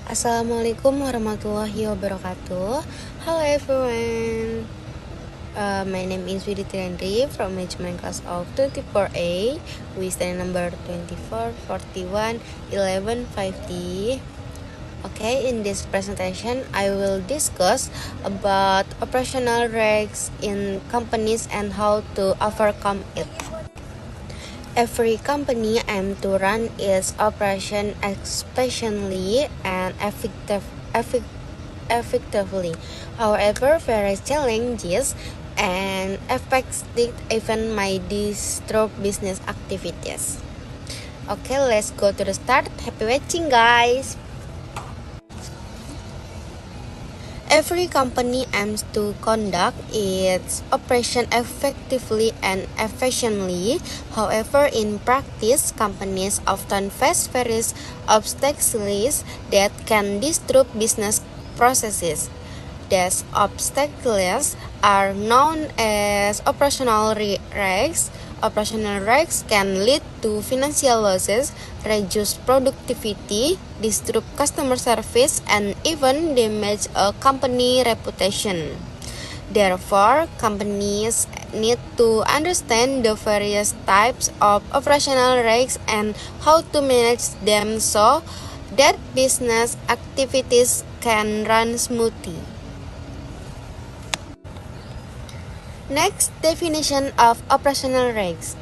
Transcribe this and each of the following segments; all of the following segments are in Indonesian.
Assalamualaikum warahmatullahi wabarakatuh. Hello everyone. My name is Widitri Andri from management class of 24A. We stand number 24, 41, 11, 50. Okay, in this presentation, I will discuss about operational risks in companies and how to overcome it. Every company aims to run its operation efficiently and effectively. However, various challenges and effects that even might disrupt business activities. Okay, let's go to the start. Happy watching, guys! Every company aims to conduct its operation effectively and efficiently. However, in practice, companies often face various obstacles that can disrupt business processes. These obstacles are known as operational risks. Operational risks can lead to financial losses, reduce productivity, disrupt customer service, and even damage a company reputation. Therefore, companies need to understand the various types of operational risks and how to manage them so that business activities can run smoothly. Next, definition of operational risks.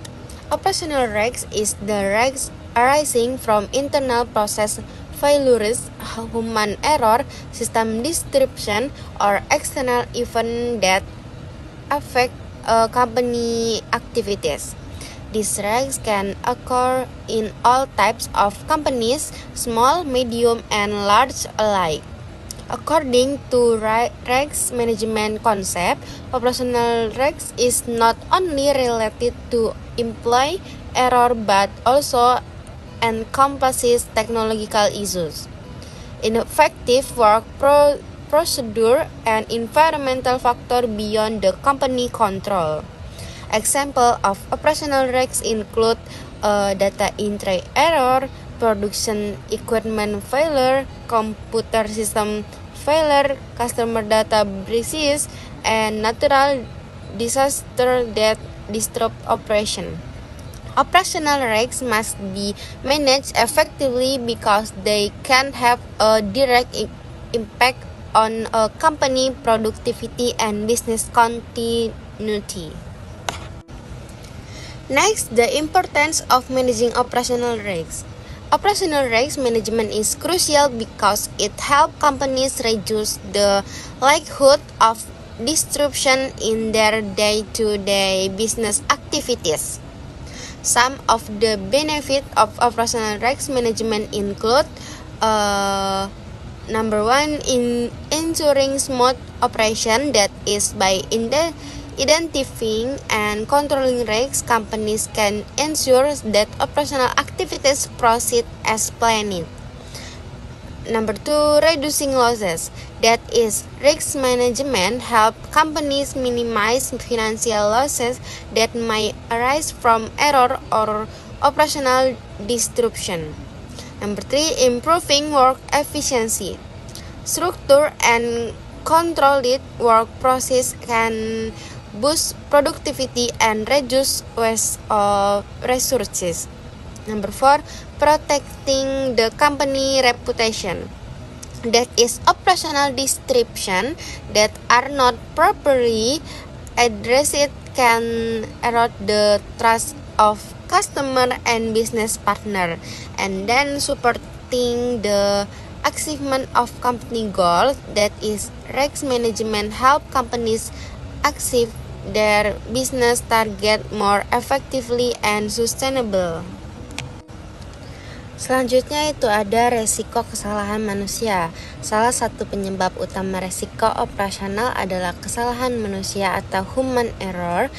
Operational risks is the risks arising from internal process failures, human error, system disruption, or external event that affect company activities. These risks can occur in all types of companies, small, medium, and large alike. According to risks management concept, operational risks is not only related to employee error but also encompasses technological issues, ineffective work procedure, and environmental factor beyond the company control. Example of operational risks include data entry error, production equipment failure, computer system failure, customer data breaches, and natural disaster that disrupt operation. Operational risks must be managed effectively because they can have a direct impact on a company productivity and business continuity. Next, the importance of managing operational risks. Operational risk management is crucial because it helps companies reduce the likelihood of disruption in their day-to-day business activities. Some of the benefits of operational risk management include number one, in ensuring smooth operation, that is by identifying and controlling risks, companies can ensure that operational activities proceed as planned. Number two, reducing losses. That is, risk management helps companies minimize financial losses that may arise from error or operational disruption. Number three, improving work efficiency. Structure and controlled work process can boost productivity and reduce waste of resources. Number four, protecting the company reputation. That is, operational disruption that are not properly addressed can erode the trust of customer and business partner, and then supporting the achievement of company goals. That is, risk management help companies achieve their business target more effectively and sustainable. Selanjutnya itu ada resiko kesalahan manusia. Salah satu penyebab utama resiko operasional adalah kesalahan manusia atau human error.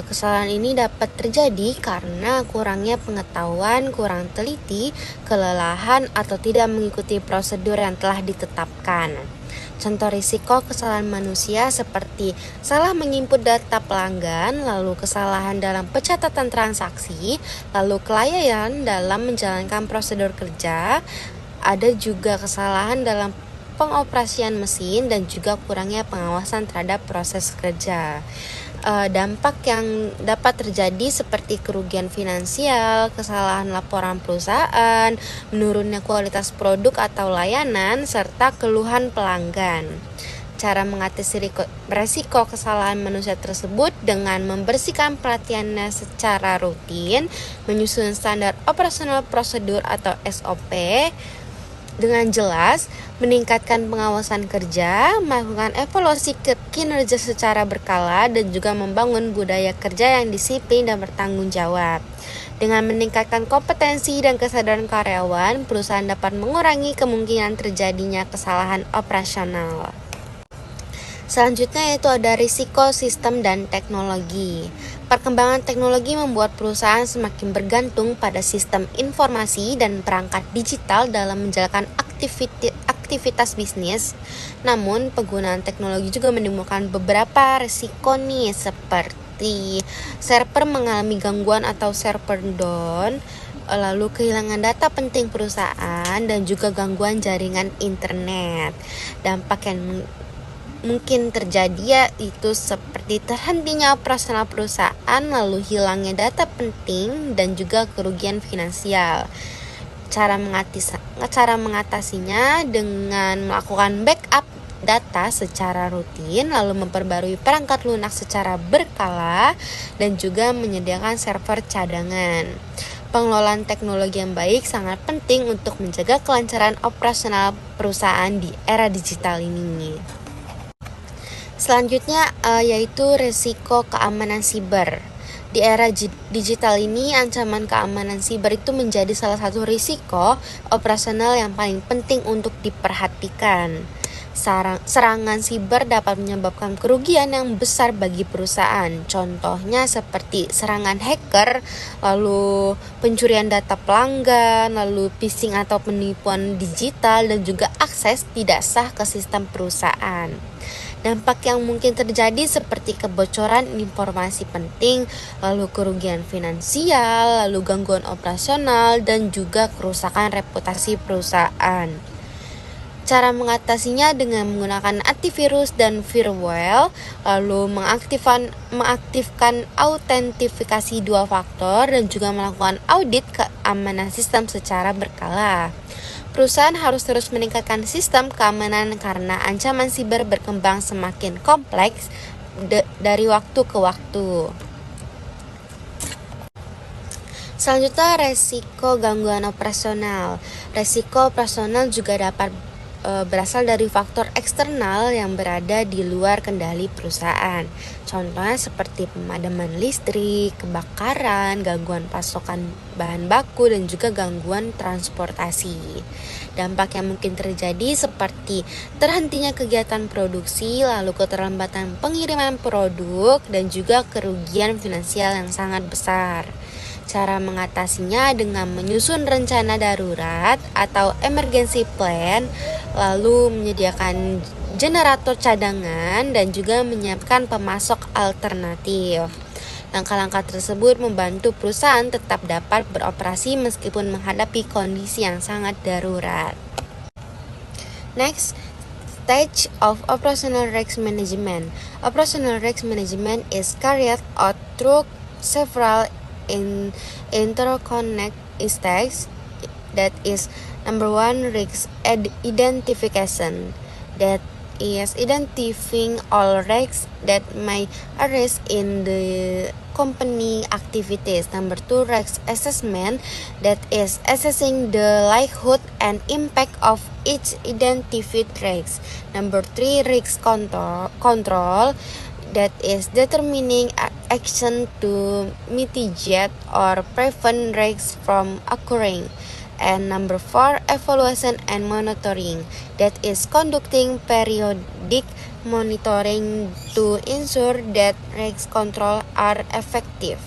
Kesalahan ini dapat terjadi karena kurangnya pengetahuan, kurang teliti, kelelahan, atau tidak mengikuti prosedur yang telah ditetapkan. Contoh risiko kesalahan manusia seperti salah menginput data pelanggan, lalu kesalahan dalam pencatatan transaksi, lalu kelalaian dalam menjalankan prosedur kerja, Ada juga kesalahan dalam pengoperasian mesin dan juga kurangnya pengawasan terhadap proses kerja. Dampak yang dapat terjadi seperti kerugian finansial, kesalahan laporan perusahaan, menurunnya kualitas produk atau layanan, serta keluhan pelanggan. Cara mengatasi resiko kesalahan manusia tersebut dengan membersihkan pelatihannya secara rutin, menyusun standar operasional prosedur atau SOP dengan jelas, meningkatkan pengawasan kerja, melakukan evaluasi kinerja secara berkala, dan juga membangun budaya kerja yang disiplin dan bertanggung jawab. Dengan meningkatkan kompetensi dan kesadaran karyawan, perusahaan dapat mengurangi kemungkinan terjadinya kesalahan operasional. Selanjutnya yaitu ada risiko sistem dan teknologi. Perkembangan teknologi membuat perusahaan semakin bergantung pada sistem informasi dan perangkat digital dalam menjalankan aktivitas bisnis. Namun, penggunaan teknologi juga menimbulkan beberapa risiko nih, seperti server mengalami gangguan atau server down, lalu kehilangan data penting perusahaan, dan juga gangguan jaringan internet. Dampak yang mungkin terjadi yaitu seperti terhentinya operasional perusahaan, lalu hilangnya data penting, dan juga kerugian finansial. Cara mengatasinya dengan melakukan backup data secara rutin, lalu memperbarui perangkat lunak secara berkala, dan juga menyediakan server cadangan. Pengelolaan teknologi yang baik sangat penting untuk menjaga kelancaran operasional perusahaan di era digital ini. Selanjutnya yaitu resiko keamanan siber. Di era digital ini, ancaman keamanan siber itu menjadi salah satu risiko operasional yang paling penting untuk diperhatikan. Serangan siber dapat menyebabkan kerugian yang besar bagi perusahaan. Contohnya seperti serangan hacker, lalu pencurian data pelanggan, lalu phishing atau penipuan digital, dan juga akses tidak sah ke sistem perusahaan. Dampak yang mungkin terjadi seperti kebocoran informasi penting, lalu kerugian finansial, lalu gangguan operasional, dan juga kerusakan reputasi perusahaan. Cara mengatasinya dengan menggunakan antivirus dan firewall, lalu mengaktifkan autentifikasi 2 faktor, dan juga melakukan audit keamanan sistem secara berkala. Perusahaan harus terus meningkatkan sistem keamanan karena ancaman siber berkembang semakin kompleks dari waktu ke waktu. Selanjutnya, resiko gangguan operasional. Resiko operasional juga dapat berasal dari faktor eksternal yang berada di luar kendali perusahaan. Contohnya seperti pemadaman listrik, kebakaran, gangguan pasokan bahan baku, dan juga gangguan transportasi. Dampak yang mungkin terjadi seperti terhentinya kegiatan produksi, lalu keterlambatan pengiriman produk, dan juga kerugian finansial yang sangat besar. Cara mengatasinya dengan menyusun rencana darurat atau emergency plan, lalu menyediakan generator cadangan, dan juga menyiapkan pemasok alternatif. Langkah-langkah tersebut membantu perusahaan tetap dapat beroperasi meskipun menghadapi kondisi yang sangat darurat. Next, stage of operational risk management. Operational risk management is carried out through several interconnect stages. That is, number 1, risk identification. That is identifying all risks that may arise in the company activities. Number 2, risk assessment. That is assessing the likelihood and impact of each identified risk. Number 3, risk control. That is determining action to mitigate or prevent risks from occurring. And number 4, evaluation and monitoring. That is conducting periodic monitoring to ensure that risk control are effective.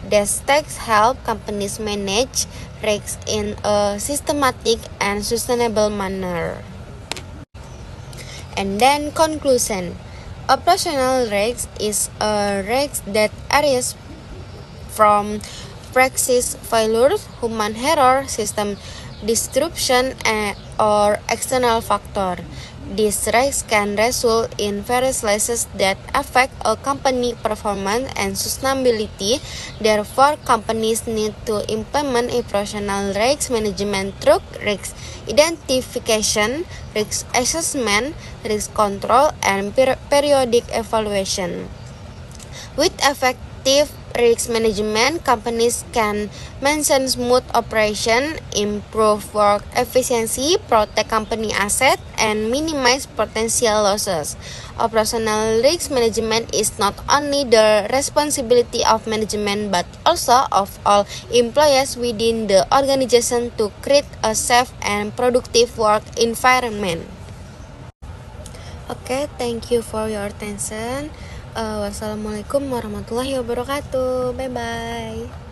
These steps help companies manage risks in a systematic and sustainable manner. And then conclusion. Operational risk is a risk that arises from practice failures, human error, system disruption, or external factor. These risks can result in various losses that affect a company performance and sustainability. Therefore, companies need to implement operational risk management through risk identification, risk assessment, risk control, and periodic evaluation. With effective risk management, companies can maintain smooth operation, improve work efficiency, protect company assets, and minimize potential losses. Operational risk management is not only the responsibility of management but also of all employees within the organization to create a safe and productive work environment. Okay, thank you for your attention. Wassalamualaikum warahmatullahi wabarakatuh. Bye bye.